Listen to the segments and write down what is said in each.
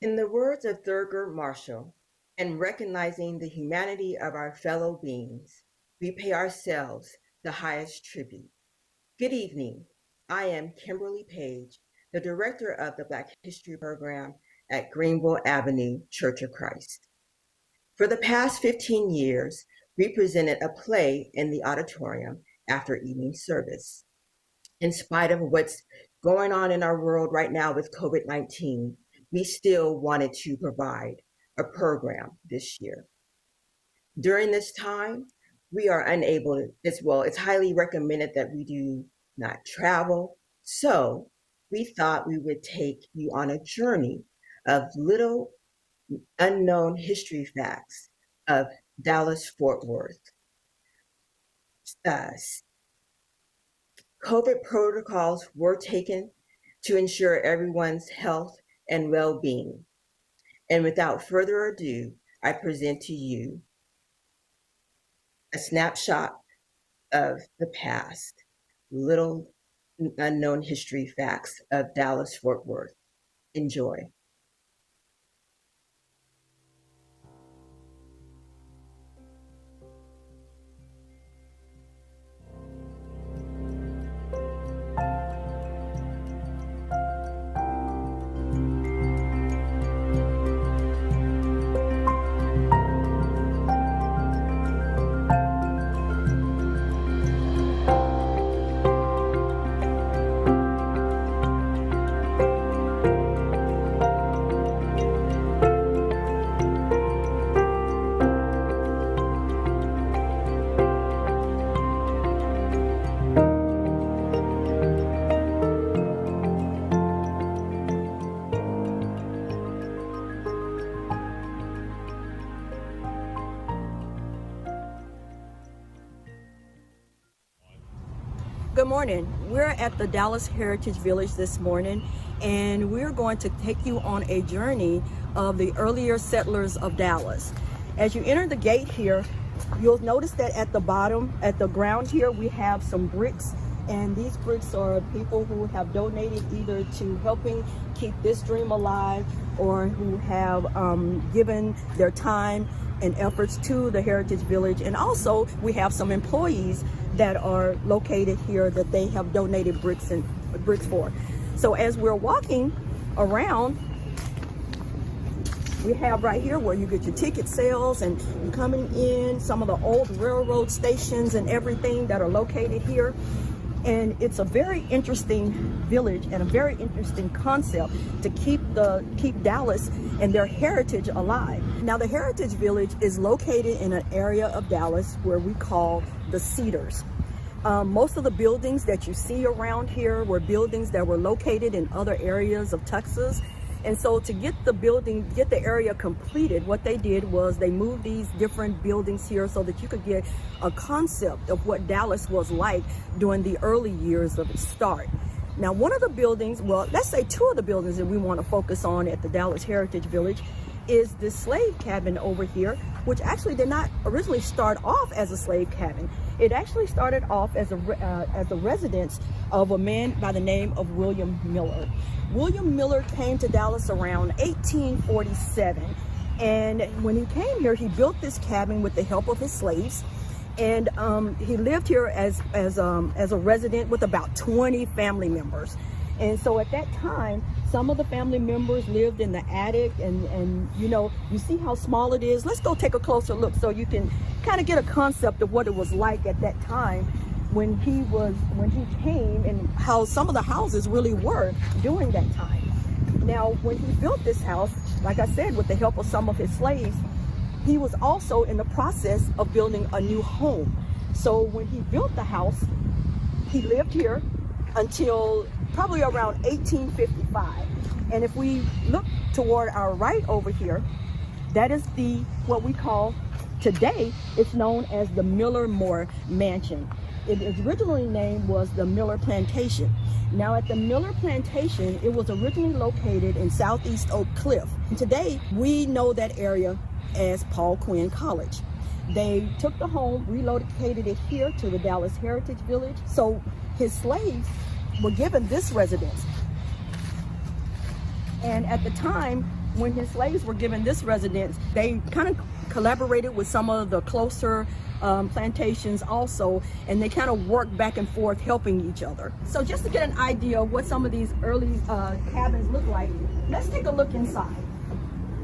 In the words of Thurgood Marshall, and recognizing the humanity of our fellow beings, we pay ourselves the highest tribute. Good evening. I am Kimberly Page, the director of the Black History Program at Greenville Avenue Church of Christ. For the past 15 years, we presented a play in the auditorium after evening service. In spite of what's going on in our world right now with COVID-19, we still wanted to provide a program this year. During this time, we are unable to, it's highly recommended that we do not travel. So we thought we would take you on a journey of little unknown history facts of Dallas-Fort Worth. COVID protocols were taken to ensure everyone's health and well-being. And without further ado, I present to you a snapshot of the past, little unknown history facts of Dallas-Fort Worth. Enjoy. Good morning. We're at the Dallas Heritage Village this morning, and we're going to take you on a journey of the earlier settlers of Dallas. As you enter the gate here, you'll notice that at the bottom, at the ground here, we have some bricks, and these bricks are people who have donated either to helping keep this dream alive or who have given their time and efforts to the Heritage Village. And also we have some employees that are located here that they have donated bricks for. So as we're walking around, we have right here where you get your ticket sales, and you're coming in some of the old railroad stations and everything that are located here. And it's a very interesting village and a very interesting concept to keep Dallas and their heritage alive. Now, the Heritage Village is located in an area of Dallas where we call the Cedars. Most of the buildings that you see around here were buildings that were located in other areas of Texas. And so to get the area completed, what they did was they moved these different buildings here so that you could get a concept of what Dallas was like during the early years of its start. Now, one of the buildings, well, let's say two of the buildings that we want to focus on at the Dallas Heritage Village is this slave cabin over here, which actually did not originally start off as a slave cabin. It actually started off as a residence of a man by the name of William Miller. William Miller came to Dallas around 1847, and when he came here, he built this cabin with the help of his slaves, and he lived here as a resident with about 20 family members. And so at that time, some of the family members lived in the attic, and you know, you see how small it is. Let's go take a closer look so you can kind of get a concept of what it was like at that time when he came, and how some of the houses really were during that time. Now, when he built this house, like I said, with the help of some of his slaves, he was also in the process of building a new home. So when he built the house, he lived here until probably around 1855. And if we look toward our right over here, that is what we call today, it's known as the Miller Moore Mansion. Its originally name was the Miller Plantation. Now at the Miller Plantation, it was originally located in Southeast Oak Cliff. And today, we know that area as Paul Quinn College. They took the home, relocated it here to the Dallas Heritage Village. So his slaves were given this residence. And at the time, when his slaves were given this residence, they kind of collaborated with some of the closer plantations also, and they kind of worked back and forth helping each other. So just to get an idea of what some of these early cabins look like, let's take a look inside.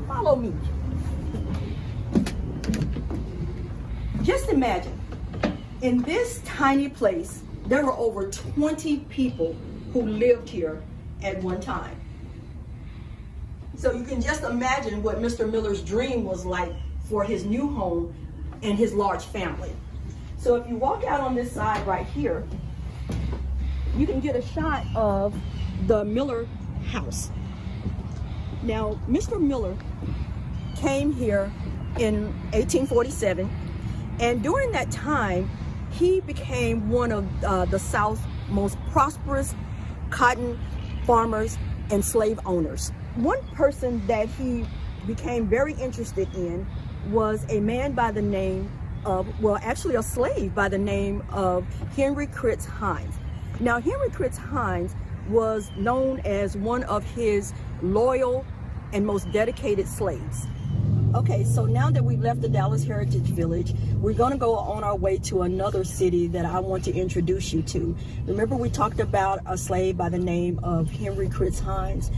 Follow me. Just imagine, in this tiny place, there were over 20 people who lived here at one time. So you can just imagine what Mr. Miller's dream was like for his new home and his large family. So if you walk out on this side right here, you can get a shot of the Miller house. Now, Mr. Miller came here in 1847, and during that time, he became one of the South's most prosperous cotton farmers and slave owners. One person that he became very interested in was a man by the name of, well, actually a slave by the name of Henry Critz Hines. Now, Henry Critz Hines was known as one of his loyal and most dedicated slaves. Okay, so now that we've left the Dallas Heritage Village, we're going to go on our way to another city that I want to introduce you to. Remember, we talked about a slave by the name of Henry Critz Hines.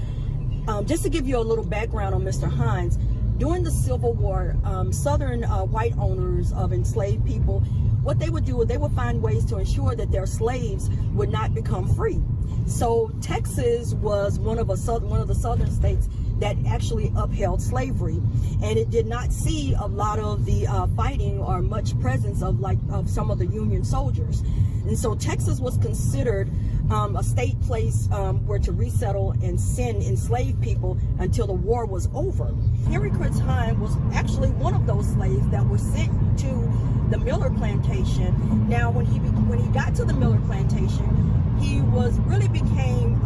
Just to give you a little background on Mr. Hines, during the Civil War, Southern white owners of enslaved people, what they would do is they would find ways to ensure that their slaves would not become free. So Texas was one of the southern states that actually upheld slavery, and it did not see a lot of the fighting or much presence of some of the Union soldiers. And so Texas was considered a state place where to resettle and send enslaved people until the war was over. Henry Critz Hines was actually one of those slaves that were sent to the Miller plantation. Now, when he got to the Miller plantation, he really became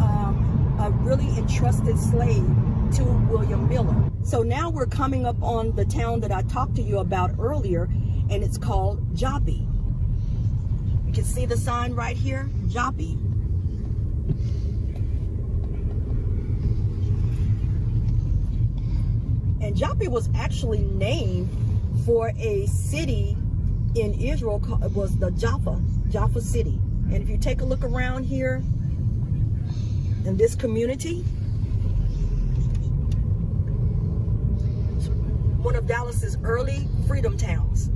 a really entrusted slave to William Miller. So now we're coming up on the town that I talked to you about earlier, and it's called Joppee. You can see the sign right here, Joppee. And Joppee was actually named for a city in Israel, was the Joppa city. And if you take a look around here in this community, one of Dallas's early freedom towns.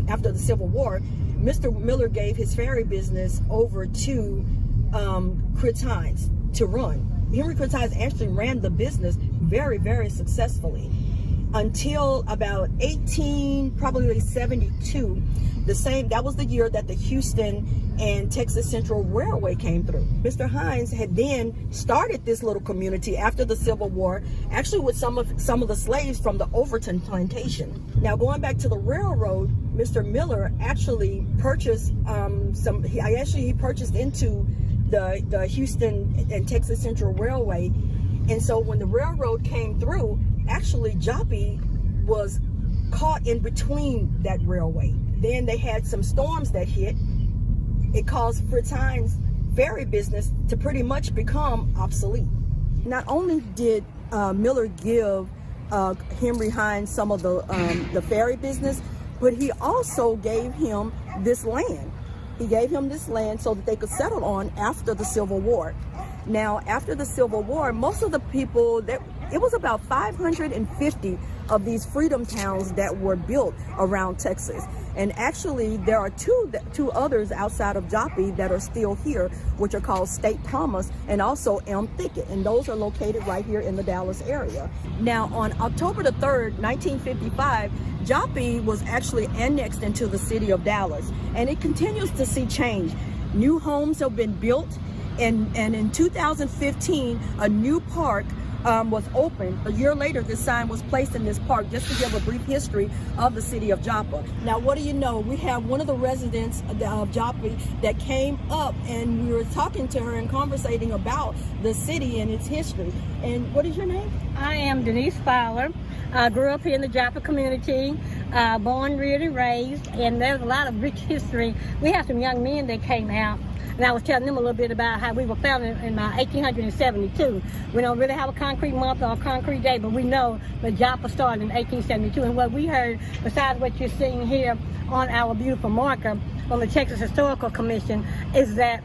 After the Civil War, Mr. Miller gave his ferry business over to Critz Hines to run. Henry Critz Hines actually ran the business very, very successfully until about 1872. That was the year that the Houston and Texas Central Railway came through. Mr. Hines had then started this little community after the Civil War, actually with some of the slaves from the Overton plantation. Now, going back to the railroad, Mr. Miller actually purchased he purchased into the Houston and Texas Central Railway. And so when the railroad came through, actually Joppee was caught in between that railway. Then they had some storms that hit. It caused Critz Hines' ferry business to pretty much become obsolete. Not only did Miller give Henry Hines some of the ferry business, but he also gave him this land. He gave him this land so that they could settle on after the Civil War. Now, after the Civil War, most of the people, it was about 550 of these freedom towns that were built around Texas. And actually, there are two others outside of Joppee that are still here, which are called State Promise and also Elm Thicket. And those are located right here in the Dallas area. Now, on October the 3rd, 1955, Joppee was actually annexed into the city of Dallas. And it continues to see change. New homes have been built. And in 2015, a new park was opened. A year later, this sign was placed in this park, just to give a brief history of the city of Joppa. Now, what do you know? We have one of the residents of Joppee that came up, and we were talking to her and conversating about the city and its history. And what is your name? I am Denise Fowler. I grew up here in the Joppa community, born, reared, and raised, and there's a lot of rich history. We have some young men that came out and I was telling them a little bit about how we were founded in 1872. We don't really have a concrete month or a concrete day, but we know that Joppa started in 1872. And what we heard, besides what you're seeing here on our beautiful marker from the Texas Historical Commission, is that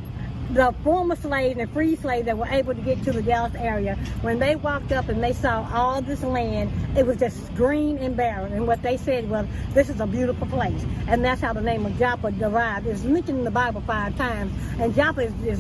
the former slaves and free slaves that were able to get to the Dallas area, when they walked up and they saw all this land, it was just green and barren. And what they said was, this is a beautiful place. And that's how the name of Joppa derived. It's mentioned in the Bible 5 times. And Joppa is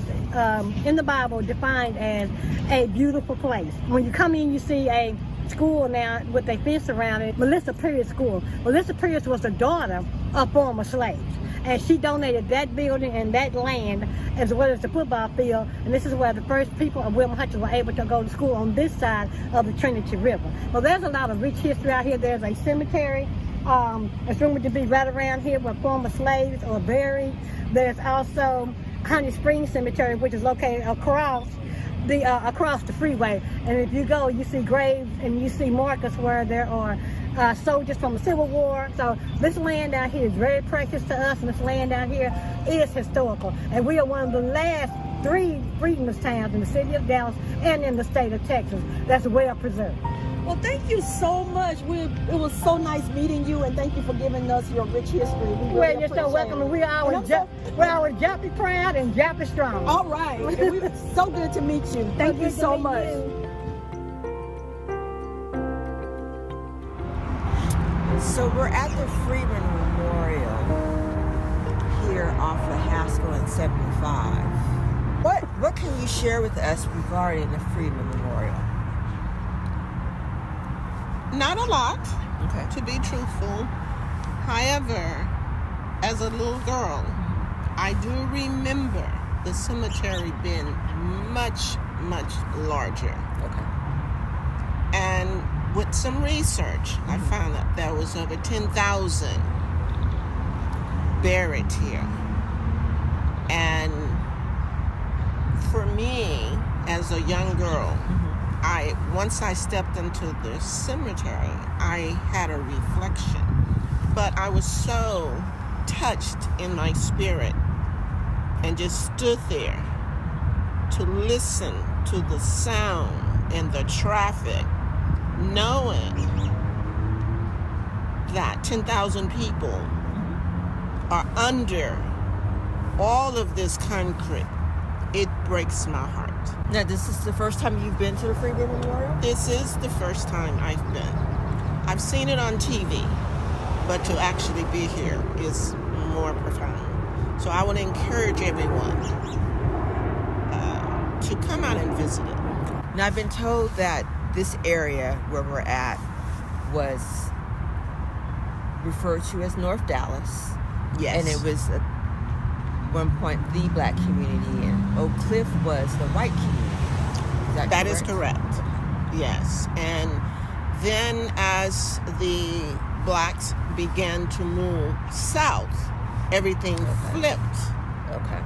in the Bible defined as a beautiful place. When you come in, you see a school now with a fence around it, Melissa Pierce School. Melissa Pierce was the daughter of former slaves. And she donated that building and that land as well as the football field. And this is where the first people of Wilmot Hutchins were able to go to school on this side of the Trinity River. Well, there's a lot of rich history out here. There's a cemetery. It's rumored to be right around here where former slaves are buried. There's also Honey Springs Cemetery, which is located across the freeway. And if you go, you see graves and you see markers where there are soldiers from the Civil War. So this land down here is very precious to us, and this land down here is historical. And we are one of the last 3 freedmen's towns in the city of Dallas and in the state of Texas that's well preserved. Well, thank you so much. It was so nice meeting you, and thank you for giving us your rich history. Well, you're so welcome, and we're always Joppee proud and Joppee strong. All right. It's so good to meet you. Thank you so much. So we're at the Freedman Memorial here off of Haskell and 75. What can you share with us regarding the Freedman Memorial? Not a lot, Okay. to be truthful. However, as a little girl, I do remember the cemetery being much, much larger. Okay. And with some research, I found that there was over 10,000 buried here. And for me, as a young girl, once I stepped into the cemetery, I had a reflection. But I was so touched in my spirit and just stood there to listen to the sound and the traffic, knowing that 10,000 people are under all of this concrete. It breaks my heart. Now, this is the first time you've been to the Freedman Memorial? This is the first time I've been. I've seen it on TV, but to actually be here is more profound. So I would encourage everyone to come out and visit it. Now, I've been told that this area where we're at was referred to as North Dallas. Yes. And it was at one point the black community, and Oak Cliff was the white community. That is correct. Yes. And then as the blacks began to move south, everything flipped. Okay.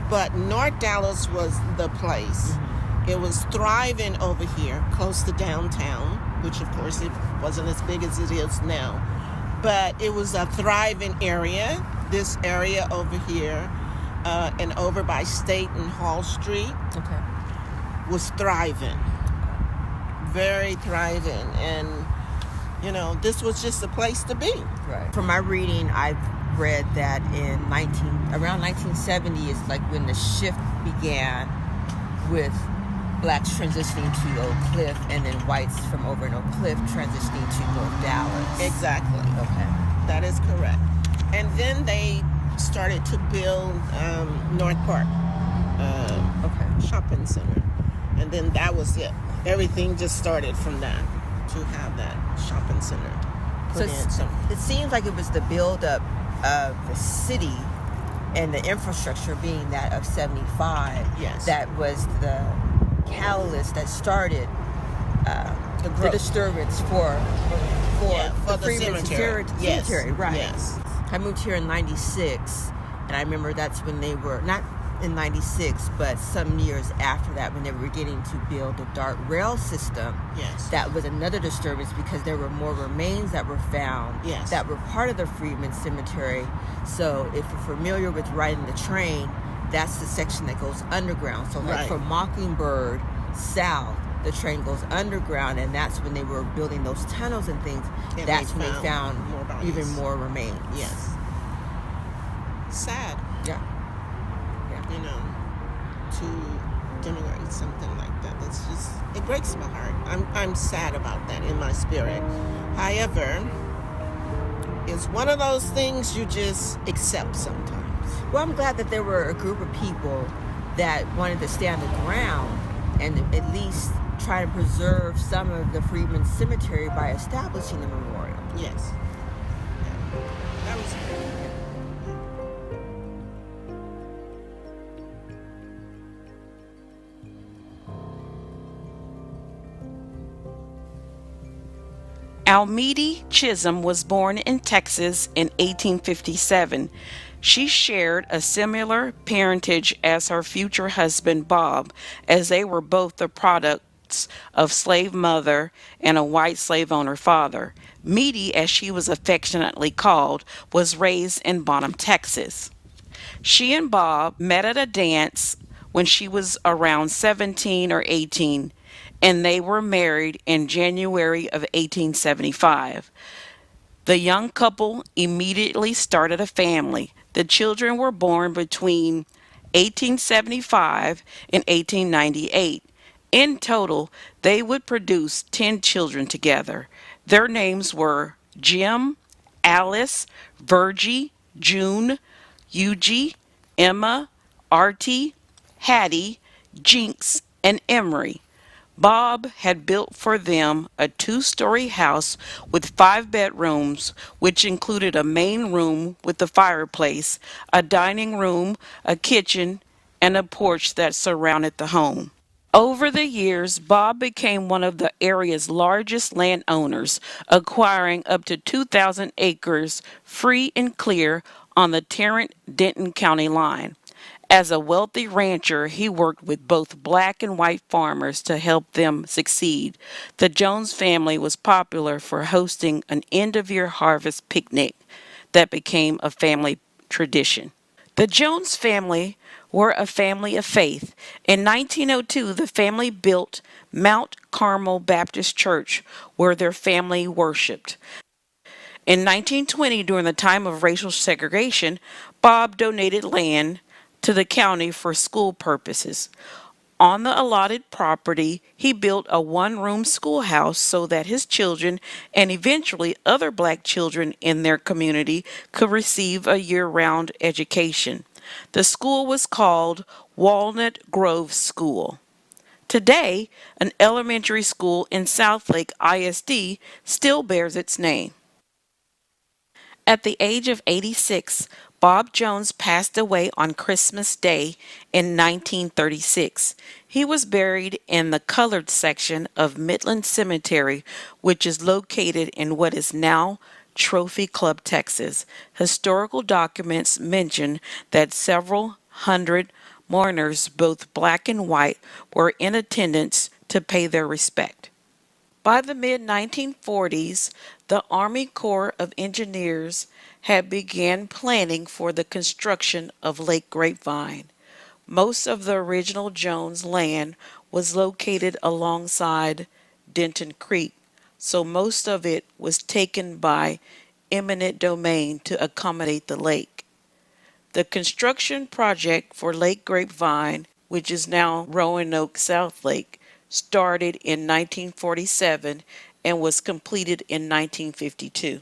But North Dallas was the place. It was thriving over here, close to downtown, which of course it wasn't as big as it is now. But it was a thriving area. This area over here, and over by State and Hall Street, was thriving. Very thriving. And, you know, this was just a place to be. Right. From my reading, I've read that around 1970 is like when the shift began with blacks transitioning to Oak Cliff, and then whites from over in Oak Cliff transitioning to North Dallas. Exactly. Okay. That is correct. And then they started to build North Park shopping center. And then that was it. Everything just started from that, to have that shopping center. It seems like it was the build-up of the city and the infrastructure being that of 75. Yes. That was the catalyst that started the disturbance for the Freedman cemetery. Right. Yes. I moved here in 96, and I remember that's when they were, not in 96, but some years after that, when they were beginning to build the dark rail system. Yes. That was another disturbance because there were more remains that were found that were part of the Freedman cemetery. So if you're familiar with riding the train that's the section that goes underground. So like Right. from Mockingbird south, the train goes underground, and that's when they were building those tunnels and things. And That's when they found more bodies. even more remains. Yes. Sad, Yeah. you know, to denigrate something like that. That's just, it breaks my heart. I'm sad about that in my spirit. However, it's one of those things you just accept sometimes. Well, I'm glad that there were a group of people that wanted to stand the ground and at least try to preserve some of the Freedman cemetery by establishing a memorial. Yes. Yeah. That was Almeda Chisholm was born in Texas in 1857. She shared a similar parentage as her future husband Bob, as they were both the products of slave mother and a white slave owner father. Meady, as she was affectionately called, was raised in Bonham, Texas. She and Bob met at a dance when she was around 17 or 18, and they were married in January of 1875. The young couple immediately started a family. The children were born between 1875 and 1898. In total, they would produce 10 children together. Their names were Jim, Alice, Virgie, June, Eugie, Emma, Artie, Hattie, Jinx, and Emery. Bob had built for them a 2-story house with 5 bedrooms, which included a main room with a fireplace, a dining room, a kitchen, and a porch that surrounded the home. Over the years, Bob became one of the area's largest landowners, acquiring up to 2,000 acres free and clear on the Tarrant-Denton County line. As a wealthy rancher, he worked with both black and white farmers to help them succeed. The Jones family was popular for hosting an end-of-year harvest picnic that became a family tradition. The Jones family were a family of faith. In 1902, the family built Mount Carmel Baptist Church, where their family worshiped. In 1920, during the time of racial segregation, Bob donated land to the county for school purposes. On the allotted property, he built a 1-room schoolhouse so that his children and eventually other black children in their community could receive a year-round education. The school was called Walnut Grove School. Today, an elementary school in Southlake ISD still bears its name. At the age of 86, Bob Jones passed away on Christmas Day in 1936. He was buried in the colored section of Midland Cemetery, which is located in what is now Trophy Club, Texas. Historical documents mention that several hundred mourners, both black and white, were in attendance to pay their respect. By the mid-1940s, the Army Corps of Engineers had began planning for the construction of Lake Grapevine. Most of the original Jones land was located alongside Denton Creek, so most of it was taken by eminent domain to accommodate the lake. The construction project for Lake Grapevine, which is now Roanoke South Lake, started in 1947 and was completed in 1952.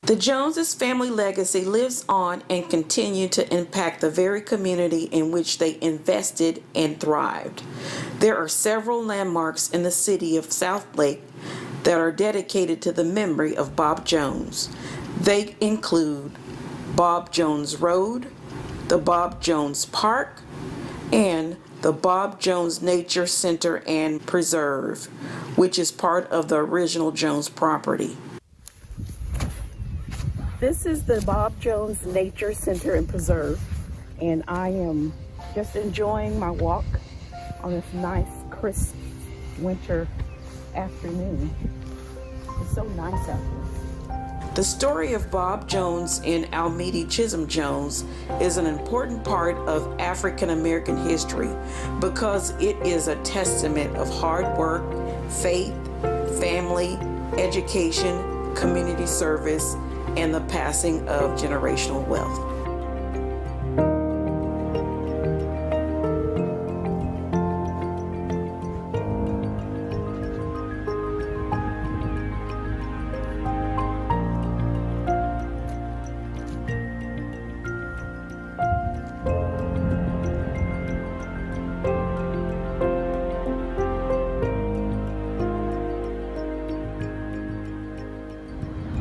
The Joneses family legacy lives on and continued to impact the very community in which they invested and thrived. There are several landmarks in the city of Southlake that are dedicated to the memory of Bob Jones. They include Bob Jones Road, the Bob Jones Park, and the Bob Jones Nature Center and Preserve, which is part of the original Jones property. This is the Bob Jones Nature Center and Preserve, and I am just enjoying my walk on this nice, crisp winter afternoon. It's so nice out here. The story of Bob Jones and Almeda Chisholm Jones is an important part of African American history because it is a testament of hard work, faith, family, education, community service, and the passing of generational wealth.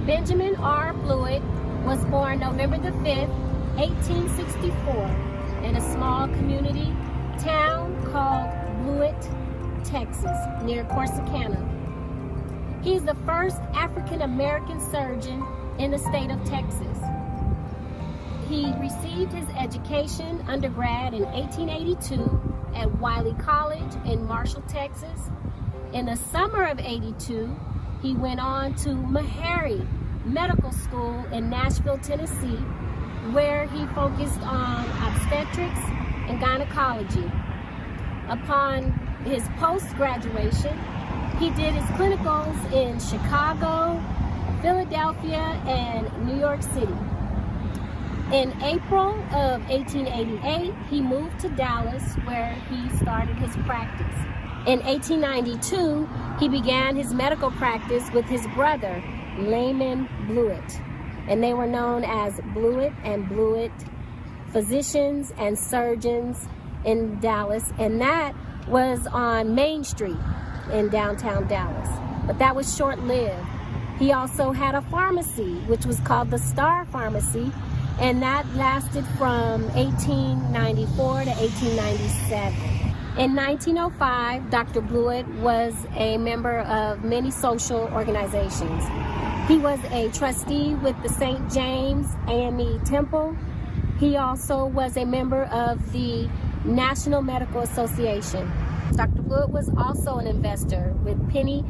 Benjamin R. Blewett was born November the 5th, 1864, in a small community town called Bluitt, Texas, near Corsicana. He's the first African American surgeon in the state of Texas. He received his education undergrad in 1882 at Wiley College in Marshall, Texas. In the summer of '82, he went on to Mahery Medical School in Nashville, Tennessee, where he focused on obstetrics and gynecology. Upon his post-graduation, he did his clinicals in Chicago, Philadelphia, and New York City. In April of 1888, he moved to Dallas, where he started his practice. In 1892, he began his medical practice with his brother, Lyman Blewett, and they were known as Bluitt and Blewett, physicians and surgeons in Dallas, and that was on Main Street in downtown Dallas. But that was short-lived. He also had a pharmacy, which was called the Star Pharmacy, and that lasted from 1894 to 1897. In 1905, Dr. Blewett was a member of many social organizations. He was a trustee with the St. James AME Temple. He also was a member of the National Medical Association. Dr. Blewett was also an investor with Penney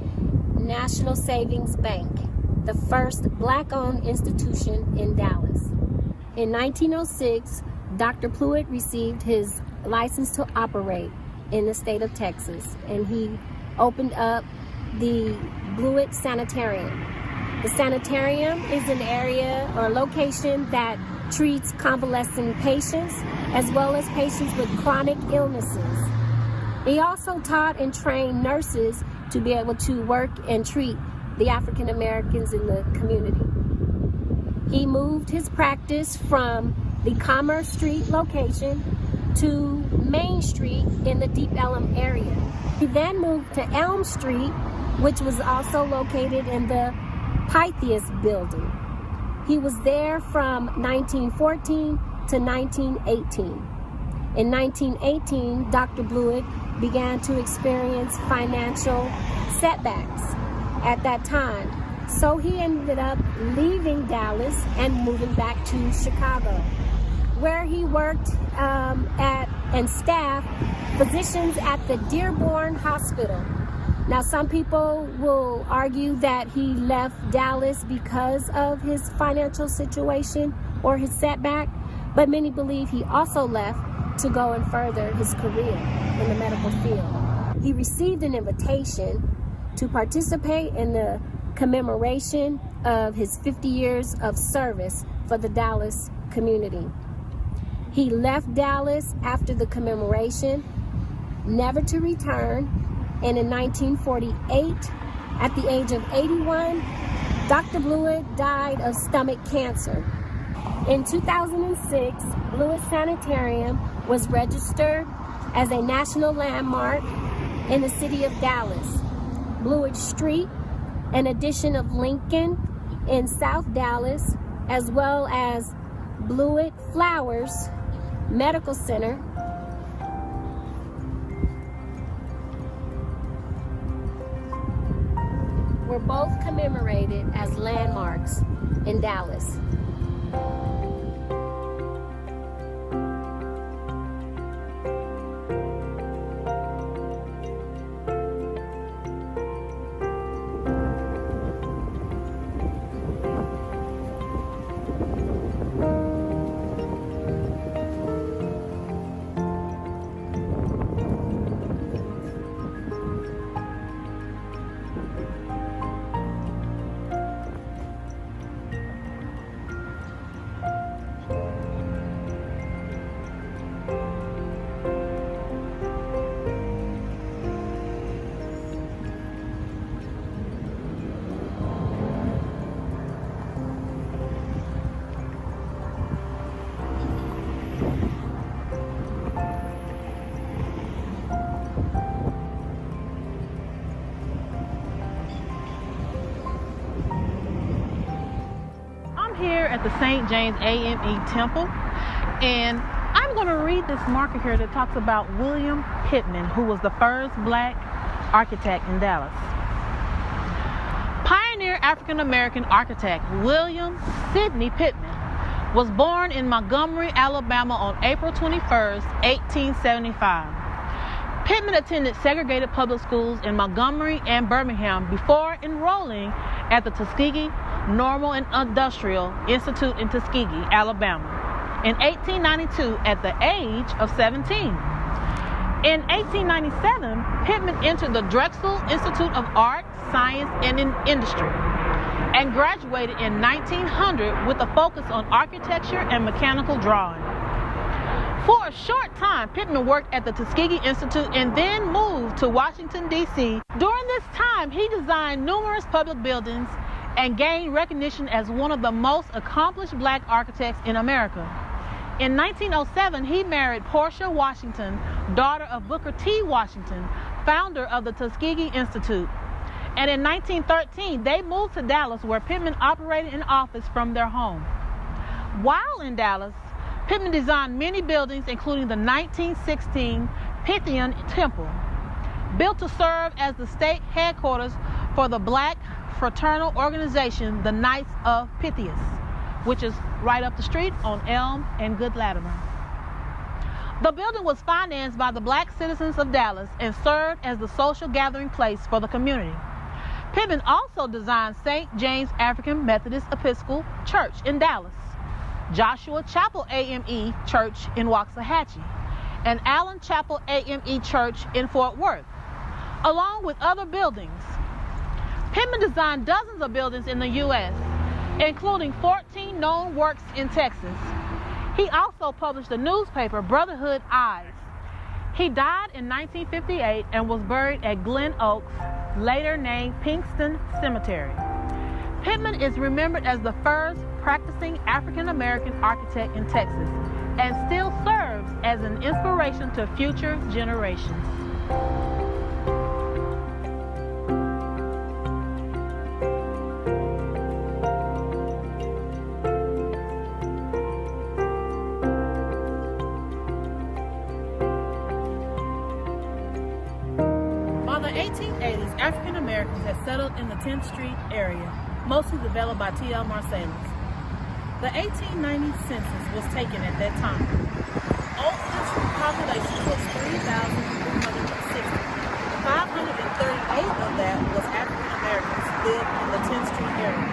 National Savings Bank, the first Black-owned institution in Dallas. In 1906, Dr. Blewett received his license to operate in the state of Texas, and he opened up the Bluitt Sanitarium. The Sanitarium is an area or location that treats convalescing patients as well as patients with chronic illnesses. He also taught and trained nurses to be able to work and treat the African Americans in the community. He moved his practice from the Commerce Street location to Main Street in the Deep Ellum area. He then moved to Elm Street, which was also located in the Pythian building. He was there from 1914 to 1918. In 1918, Dr. Blewett began to experience financial setbacks at that time. So he ended up leaving Dallas and moving back to Chicago, where he worked and staffed physicians at the Dearborn Hospital. Now, some people will argue that he left Dallas because of his financial situation or his setback, but many believe he also left to go and further his career in the medical field. He received an invitation to participate in the commemoration of his 50 years of service for the Dallas community. He left Dallas after the commemoration, never to return, and in 1948, at the age of 81, Dr. Blewett died of stomach cancer. In 2006, Bluitt Sanitarium was registered as a national landmark in the city of Dallas. Blewett Street, an addition of Lincoln in South Dallas, as well as Blewett Flowers Medical Center, were both commemorated as landmarks in Dallas. here at the St. James AME Temple, and I'm going to read this marker here that talks about William Pittman, who was the first black architect in Dallas. Pioneer African-American architect William Sidney Pittman was born in Montgomery, Alabama on April 21st, 1875. Pittman attended segregated public schools in Montgomery and Birmingham before enrolling at the Tuskegee Normal and Industrial Institute in Tuskegee, Alabama, in 1892 at the age of 17. In 1897, Pittman entered the Drexel Institute of Art, Science, and Industry and graduated in 1900 with a focus on architecture and mechanical drawing. For a short time, Pittman worked at the Tuskegee Institute and then moved to Washington, D.C. During this time, he designed numerous public buildings and gained recognition as one of the most accomplished black architects in America. In 1907, he married Portia Washington, daughter of Booker T. Washington, founder of the Tuskegee Institute. And in 1913, they moved to Dallas, where Pittman operated an office from their home. While in Dallas, Pittman designed many buildings, including the 1916 Pythian Temple, built to serve as the state headquarters for the black fraternal organization, the Knights of Pythias, which is right up the street on Elm and Good Latimer. The building was financed by the black citizens of Dallas and served as the social gathering place for the community. Pittman also designed St. James African Methodist Episcopal Church in Dallas, Joshua Chapel AME Church in Waxahachie, and Allen Chapel AME Church in Fort Worth, along with other buildings. Pittman designed dozens of buildings in the U.S., including 14 known works in Texas. He also published the newspaper Brotherhood Eyes. He died in 1958 and was buried at Glen Oaks, later named Pinkston Cemetery. Pittman is remembered as the first practicing African-American architect in Texas and still serves as an inspiration to future generations. By the 1880s, African Americans had settled in the 10th Street area, mostly developed by T.L. Marsalis. The 1890 census was taken at that time. Oakland's population was 3,360. 538 of that was African Americans lived in the 10th Street area.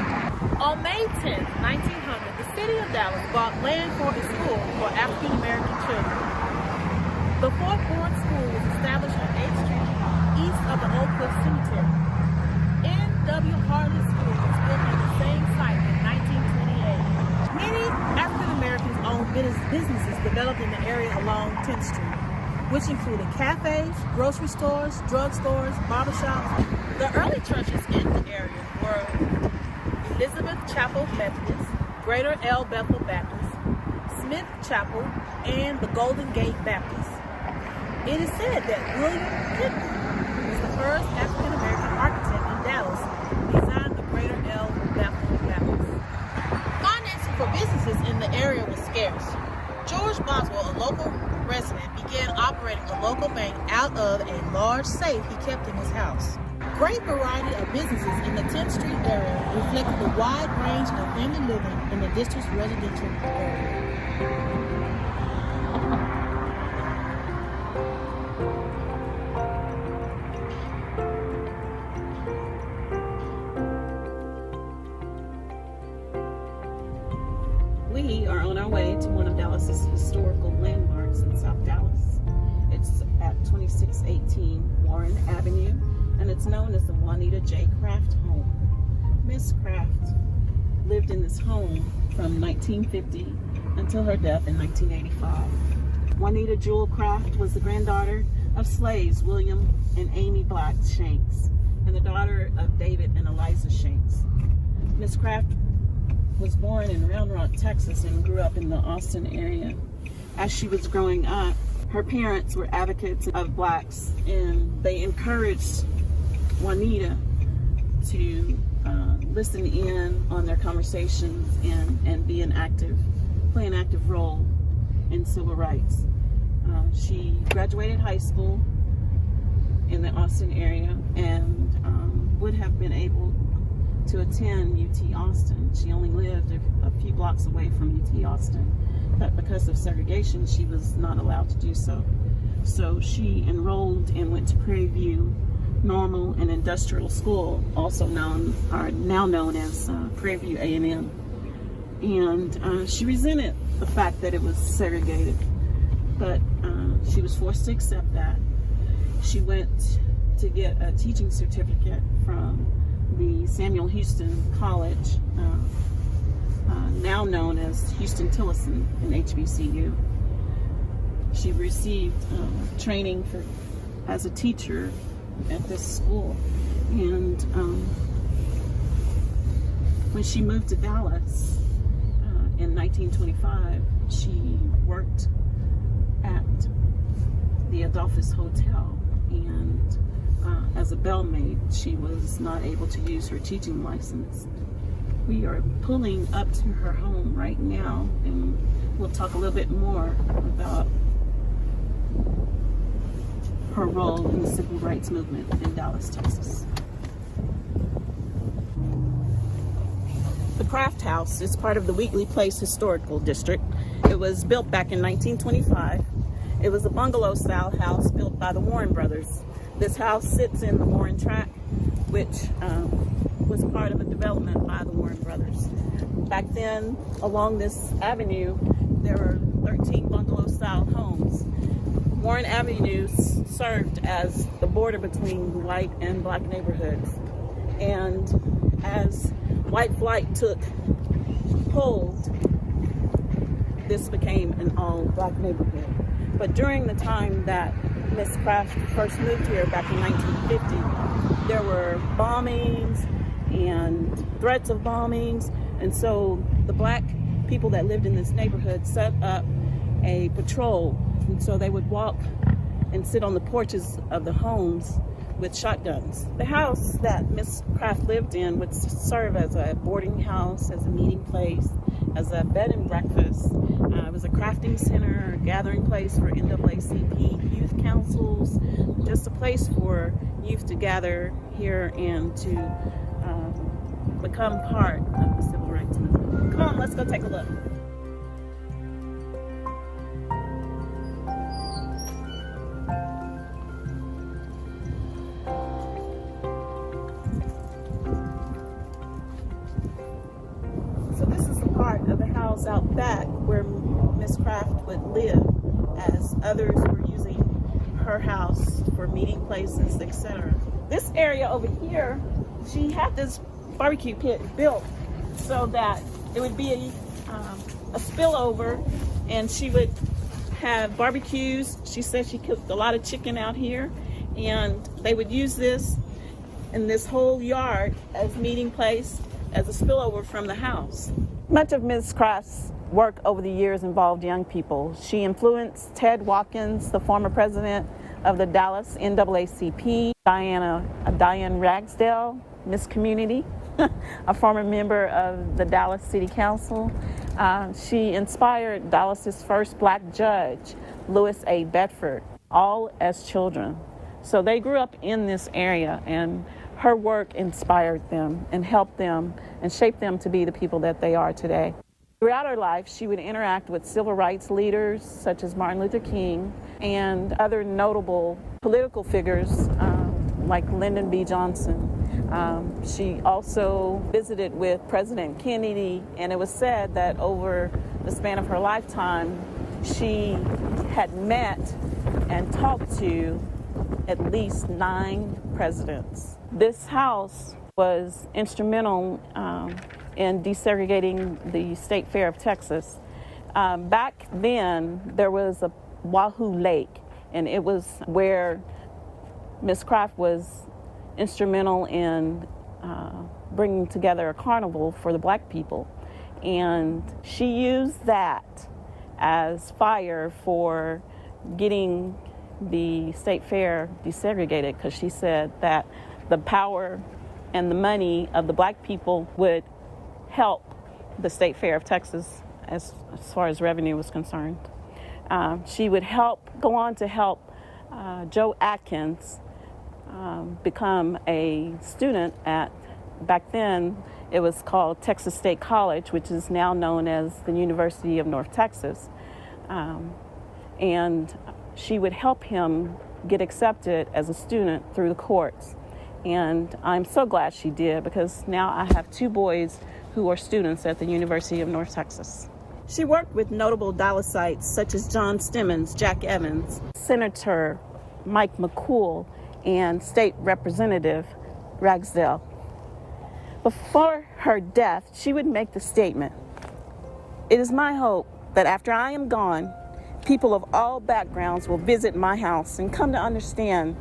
On May 10, 1900, the city of Dallas bought land for a school for African American children. The Fort Board School was established on 8th Street, east of the Oak Cliff Cemetery. N.W. Harley School was built on the same site in 1928. Many African Americans owned businesses developed in the area along 10th Street, which included cafes, grocery stores, drugstores, barbershops. The early churches in the area were Elizabeth Chapel Methodist, Greater El Bethel Baptist, Smith Chapel, and the Golden Gate Baptist. It is said that William Pittman was the first African American architect in Dallas who designed the Greater El Bethel Baptist. Financing for businesses in the area was scarce. George Boswell, a local resident, began operating a local bank out of a large safe he kept in his house. Great variety of businesses in the 10th Street area reflected the wide range of family living in the district's residential area. We are on our way to one of Dallas's historical landmarks in South Dallas. It's at 2618 Warren Avenue, and it's known as the Juanita J. Craft home. Miss Craft lived in this home from 1950 until her death in 1985. Juanita Jewel Craft was the granddaughter of slaves William and Amy Black Shanks, and the daughter of David and Eliza Shanks. Miss Craft was born in Round Rock, Texas, and grew up in the Austin area. As she was growing up, her parents were advocates of blacks, and they encouraged Juanita to listen in on their conversations and play an active role in civil rights. She graduated high school in the Austin area and would have been able to attend UT Austin. She only lived a few blocks away from UT Austin, but because of segregation, she was not allowed to do so. So she enrolled and went to Prairie View Normal and Industrial School, also now known as Prairie View A&M. And she resented the fact that it was segregated, but she was forced to accept that. She went to get a teaching certificate from the Samuel Houston College, now known as Houston-Tillotson in HBCU. She received training as a teacher at this school, and when she moved to Dallas in 1925, she worked at the Adolphus Hotel, and as a bellmaid, she was not able to use her teaching license. We are pulling up to her home right now, and we'll talk a little bit more about her role in the civil rights movement in Dallas, Texas. The Craft House is part of the Wheatley Place Historical District. It was built back in 1925. It was a bungalow-style house built by the Warren brothers. This house sits in the Warren Tract, which was part of a development by the Warren brothers. Back then, along this avenue, there were 13 bungalow-style homes. Warren Avenue served as the border between white and black neighborhoods. And as white flight took hold, this became an all-black neighborhood. But during the time that Miss Craft first moved here back in 1950, there were bombings and threats of bombings. And so the black people that lived in this neighborhood set up a patrol. And so they would walk and sit on the porches of the homes with shotguns. The house that Miss Craft lived in would serve as a boarding house, as a meeting place, as a bed and breakfast. It was a crafting center, a gathering place for NAACP youth councils, just a place for youth to gather here and to become part of the civil rights movement. Come on, let's go take a look. Out back where Miss Craft would live, as others were using her house for meeting places, etc. This area over here, she had this barbecue pit built so that it would be a spillover, and she would have barbecues. She said she cooked a lot of chicken out here, and they would use this in this whole yard as meeting place, as a spillover from the house. Much of Ms. Craft's work over the years involved young people. She influenced Ted Watkins, the former president of the Dallas NAACP, Diane Ragsdale, Miss Community, a former member of the Dallas City Council. She inspired Dallas's first black judge, Louis A. Bedford, all as children. So they grew up in this area, and her work inspired them and helped them and shaped them to be the people that they are today. Throughout her life, she would interact with civil rights leaders such as Martin Luther King and other notable political figures like Lyndon B. Johnson. She also visited with President Kennedy, and it was said that over the span of her lifetime, she had met and talked to at least 9 presidents. This house was instrumental in desegregating the State Fair of Texas. Back then, there was a Wahoo Lake, and it was where Miss Craft was instrumental in bringing together a carnival for the black people. And she used that as fire for getting the State Fair desegregated, because she said that the power and the money of the black people would help the State Fair of Texas as far as revenue was concerned. She would go on to help Joe Atkins become a student at, back then it was called Texas State College, which is now known as the University of North Texas. And she would help him get accepted as a student through the courts. And I'm so glad she did, because now I have 2 boys who are students at the University of North Texas. She worked with notable Dalasites such as John Stemmons, Jack Evans, Senator Mike McCool, and State Representative Ragsdale. Before her death, she would make the statement, "It is my hope that after I am gone, people of all backgrounds will visit my house and come to understand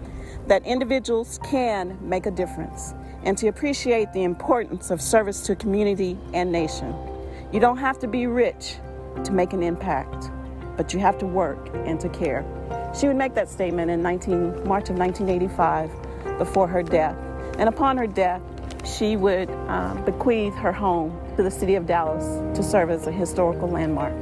that individuals can make a difference, and to appreciate the importance of service to community and nation. You don't have to be rich to make an impact, but you have to work and to care." She would make that statement in March of 1985 before her death. And upon her death, she would bequeath her home to the city of Dallas to serve as a historical landmark.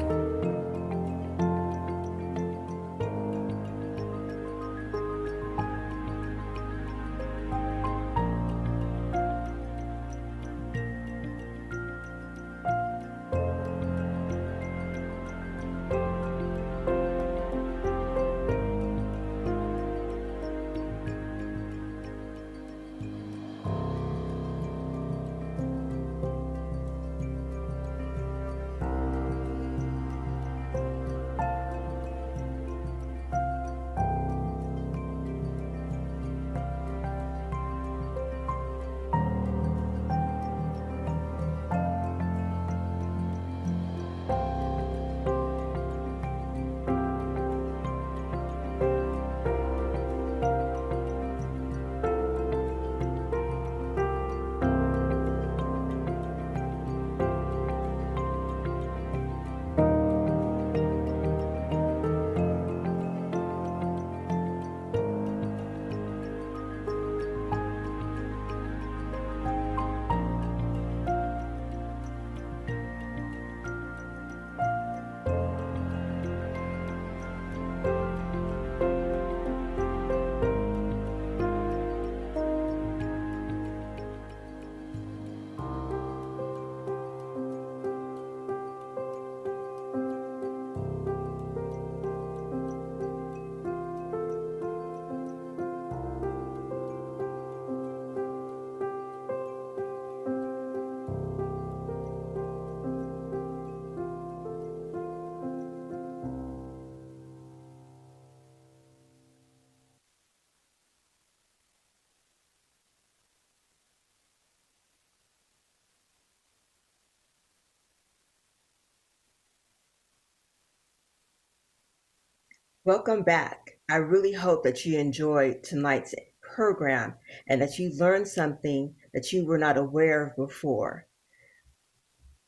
Welcome back. I really hope that you enjoyed tonight's program and that you learned something that you were not aware of before.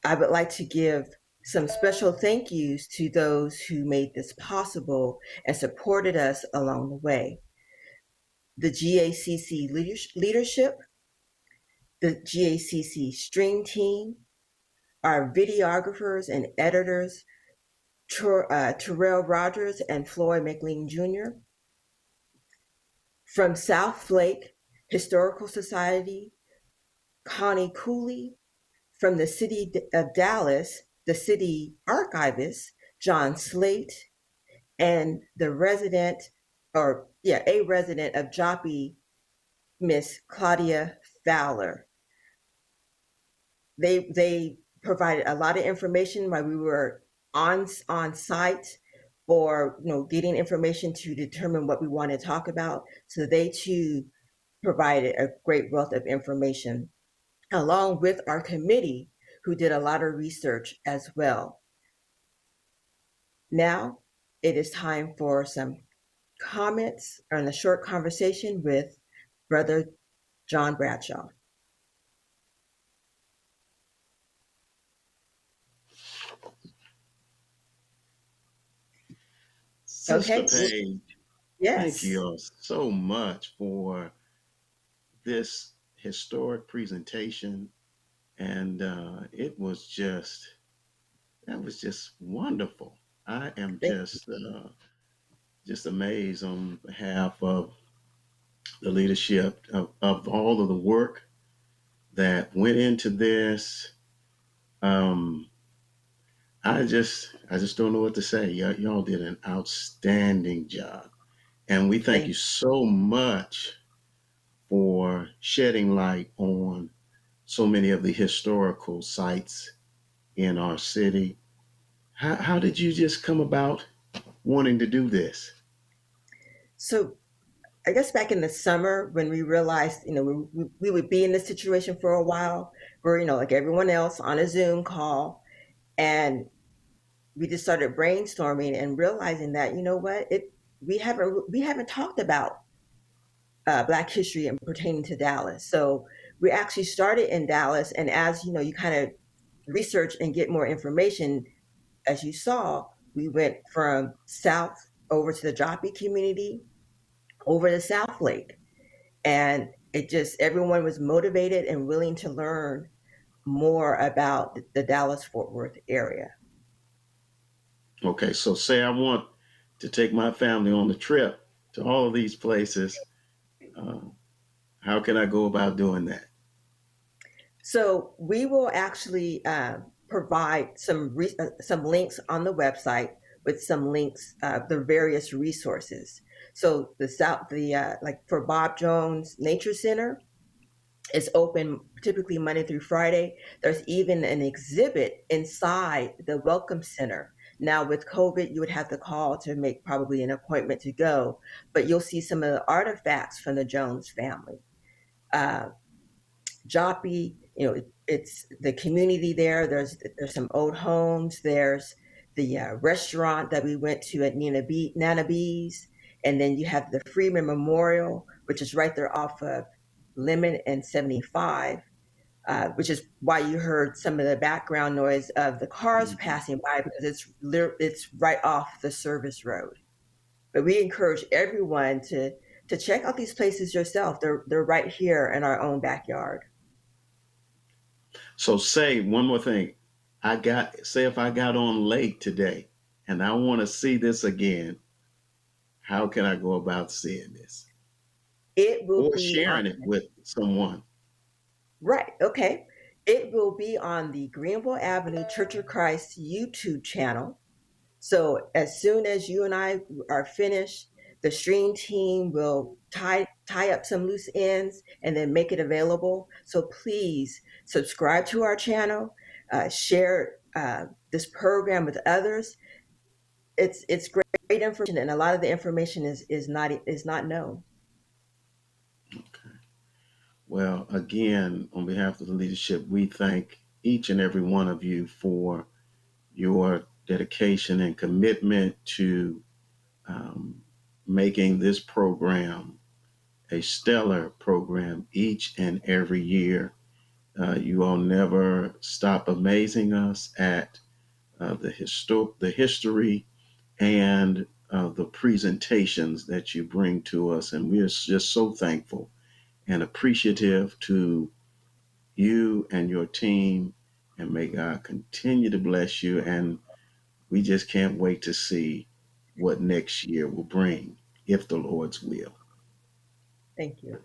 I would like to give some special thank yous to those who made this possible and supported us along the way. The GACC leadership, the GACC stream team, our videographers and editors, Terrell Rogers and Floyd McLean Jr. From South Lake Historical Society, Connie Cooley. From the city of Dallas, the city archivist, John Slate, and a resident of Joppee, Miss Claudia Fowler. They provided a lot of information while we were on site, or getting information to determine what we want to talk about. So they too provided a great wealth of information, along with our committee, who did a lot of research as well. Now it is time for some comments and a short conversation with Brother John Bradshaw. Sister Paige, Yes. thank you all so much for this historic presentation, and that was just wonderful. I am Thank just amazed on behalf of the leadership of all of the work that went into this. Um, I just don't know what to say. Y'all did an outstanding job, and we thank thank you so much for shedding light on so many of the historical sites in our city. How did you just come about wanting to do this? So I guess back in the summer when we realized, we would be in this situation for a while, where, like everyone else on a Zoom call, and we just started brainstorming and realizing that, you know what, we haven't talked about Black history and pertaining to Dallas. So we actually started in Dallas, and as you kind of research and get more information, as you saw, we went from south over to the Joppee community, over to South Lake, and it just everyone was motivated and willing to learn more about the Dallas Fort Worth area. Okay, so say I want to take my family on the trip to all of these places. Uh, how can I go about doing that? So we will actually provide some links on the website with some links, the various resources. So like for Bob Jones Nature Center, is open typically Monday through Friday. There's even an exhibit inside the Welcome Center. Now with COVID, you would have to call to make probably an appointment to go, but you'll see some of the artifacts from the Jones family. Joppee, it's the community there. There's some old homes. There's the restaurant that we went to at Nana B's, and then you have the Freedman Memorial, which is right there off of Lemon and 75, which is why you heard some of the background noise of the cars passing by, because it's right off the service road. But we encourage everyone to check out these places yourself. They're right here in our own backyard. So say one more thing. Say if I got on late today and I want to see this again, how can I go about seeing this? It will Or be sharing it with someone. Right. Okay. It will be on the Greenville Avenue Church of Christ YouTube channel. So as soon as you and I are finished, the stream team will tie up some loose ends and then make it available. So please subscribe to our channel, share this program with others. It's great information, and a lot of the information is not known. Okay. Well, again, on behalf of the leadership, we thank each and every one of you for your dedication and commitment to making this program a stellar program each and every year. You all never stop amazing us at the history and the presentations that you bring to us. And we are just so thankful and appreciative to you and your team. And may God continue to bless you. And we just can't wait to see what next year will bring, if the Lord's will. Thank you.